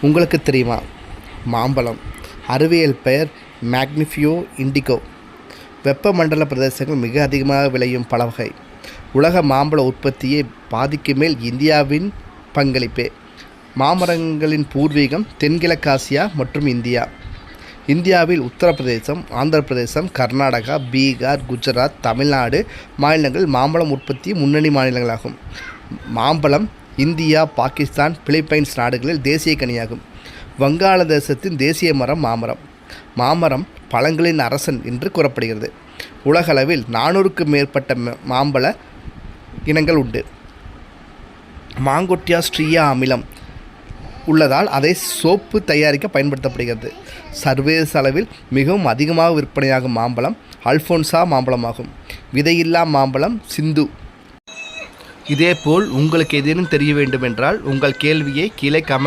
உங்களுக்கு தெரியுமா? மாம்பழம் அறிவியல் பெயர் மேக்னிஃபியோ இண்டிகோ. வெப்பமண்டல பிரதேசங்கள் மிக அதிகமாக விளையும் பல வகை. உலக மாம்பழ உற்பத்தியை பாதிக்கு மேல் இந்தியாவின் பங்களிப்பே. மாமரங்களின் பூர்வீகம் தென்கிழக்காசியா மற்றும் இந்தியா. இந்தியாவில் உத்தரப்பிரதேசம், ஆந்திர பிரதேசம், கர்நாடகா, பீகார், குஜராத், தமிழ்நாடு மாநிலங்கள் மாம்பழம் உற்பத்தி முன்னணி மாநிலங்களாகும். மாம்பழம் இந்தியா, பாகிஸ்தான், பிலிப்பைன்ஸ் நாடுகளில் தேசிய கனியாகும். வங்காளதேசத்தின் தேசிய மரம் மாமரம். மாமரம் பழங்களின் அரசன் என்று கூறப்படுகிறது. உலகளவில் 400க்கும் மேற்பட்ட மாம்பழ இனங்கள் உண்டு. மாங்கோட்டியா ஸ்ட்ரியா அமிலம் உள்ளதால் அதை சோப்பு தயாரிக்க பயன்படுத்தப்படுகிறது. சர்வதேச அளவில் மிகவும் அதிகமாக விற்பனையாகும் மாம்பழம் அல்ஃபோன்சா மாம்பழமாகும். விதையில்லா மாம்பழம் சிந்து. இதேபோல் உங்களுக்கு ஏதேனும் தெரிய வேண்டுமென்றால் உங்கள் கேள்வியை கீழே கமெண்ட்